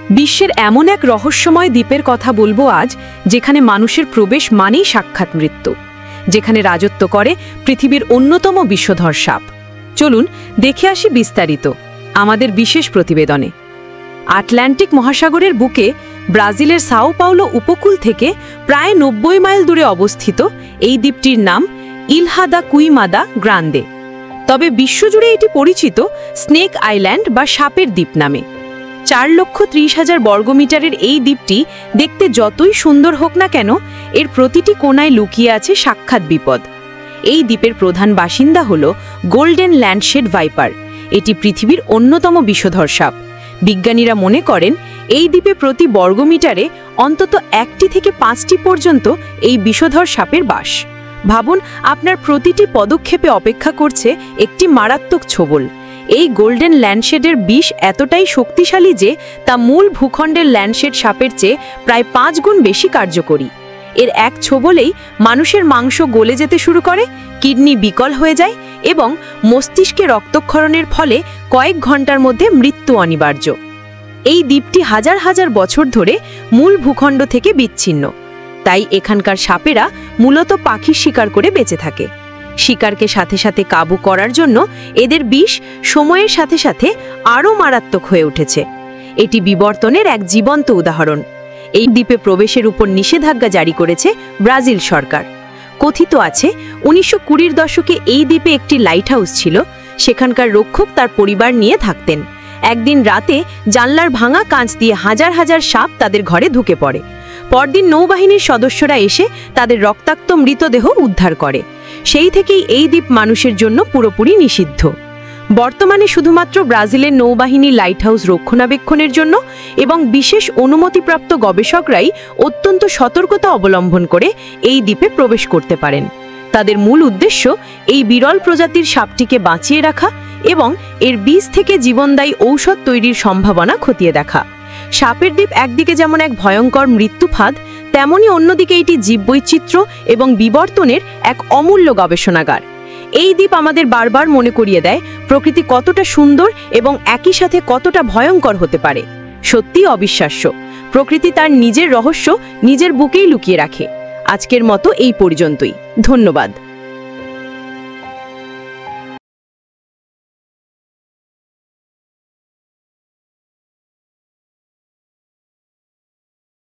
বিশ্বের এমন এক রহস্যময় দ্বীপের কথা বলবো আজ, যেখানে মানুষের প্রবেশ মানেই সাক্ষাৎ মৃত্যু, যেখানে রাজত্ব করে পৃথিবীর অন্যতম বিষধর সাপ। চলুন দেখে আসি বিস্তারিত আমাদের বিশেষ প্রতিবেদনে। আটলান্টিক মহাসাগরের বুকে ব্রাজিলের সাও পাওলো উপকূল থেকে প্রায় 90 মাইল দূরে অবস্থিত এই দ্বীপটির নাম ইলহা দা কুইমাদা গ্রান্দে। তবে বিশ্বজুড়ে এটি পরিচিত স্নেক আইল্যান্ড বা সাপের দ্বীপ নামে। 4,30,000 বর্গমিটারের এই দ্বীপটি দেখতে যতই সুন্দর হোক না কেন, এর প্রতিটি কোণায় লুকিয়ে আছে সাক্ষাৎ বিপদ। এই দ্বীপের প্রধান বাসিন্দা হল গোল্ডেন ল্যান্ডশেড ভাইপার। এটি পৃথিবীর অন্যতম বিষধর সাপ। বিজ্ঞানীরা মনে করেন এই দ্বীপে প্রতি বর্গমিটারে অন্তত 1টি থেকে 5টি পর্যন্ত এই বিষধর সাপের বাস। ভাবুন, আপনার প্রতিটি পদক্ষেপে অপেক্ষা করছে একটি মারাত্মক ছোবল। এই গোল্ডেন ল্যান্ডশেডের বিষ এতটাই শক্তিশালী যে তা মূল ভূখণ্ডের ল্যান্ডশেড সাপের চেয়ে প্রায় 5 গুণ বেশি কার্যকরী। এর এক ছোবলেই মানুষের মাংস গলে যেতে শুরু করে, কিডনি বিকল হয়ে যায় এবং মস্তিষ্কে রক্তক্ষরণের ফলে কয়েক ঘন্টার মধ্যে মৃত্যু অনিবার্য। এই দ্বীপটি হাজার হাজার বছর ধরে মূল ভূখণ্ড থেকে বিচ্ছিন্ন, তাই এখানকার সাপেরা মূলত পাখি শিকার করে বেঁচে থাকে। শিকারকে সাথে সাথে কাবু করার জন্য এদের বিষ সময়ের সাথে সাথে আরও মারাত্মক হয়ে উঠেছে। এটি বিবর্তনের এক জীবন্ত উদাহরণ। এই দ্বীপে প্রবেশের উপর নিষেধাজ্ঞা জারি করেছে ব্রাজিল সরকার। কথিত আছে 1920-র দশকে এই দ্বীপে একটি লাইট হাউস ছিল। সেখানকার রক্ষক তার পরিবার নিয়ে থাকতেন। একদিন রাতে জানলার ভাঙা কাঁচ দিয়ে হাজার হাজার সাপ তাদের ঘরে ঢুকে পড়ে। পরদিন নৌবাহিনীর সদস্যরা এসে তাদের রক্তাক্ত মৃতদেহ উদ্ধার করে। সেই থেকেই এই দ্বীপ মানুষের জন্য পুরোপুরি নিষিদ্ধ। বর্তমানে শুধুমাত্র ব্রাজিলের নৌবাহিনী লাইট হাউস রক্ষণাবেক্ষণের জন্য এবং বিশেষ অনুমতিপ্রাপ্ত গবেষকরাই অত্যন্ত সতর্কতা অবলম্বন করে এই দ্বীপে প্রবেশ করতে পারেন। তাদের মূল উদ্দেশ্য এই বিরল প্রজাতির সাপটিকে বাঁচিয়ে রাখা এবং এর বীজ থেকে জীবনদায়ী ঔষধ তৈরির সম্ভাবনা খতিয়ে দেখা। সাপের দ্বীপ একদিকে যেমন এক ভয়ঙ্কর মৃত্যুফাঁদ, তেমনি অন্যদিকে এটি জীববৈচিত্র্য এবং বিবর্তনের এক অমূল্য গবেষণাগার। এই দ্বীপ আমাদের বারবার মনে করিয়ে দেয় প্রকৃতি কতটা সুন্দর এবং একই সাথে কতটা ভয়ঙ্কর হতে পারে। সত্যিই অবিশ্বাস্য, প্রকৃতি তার নিজের রহস্য নিজের বুকেই লুকিয়ে রাখে। আজকের মতো এই পর্যন্তই। ধন্যবাদ।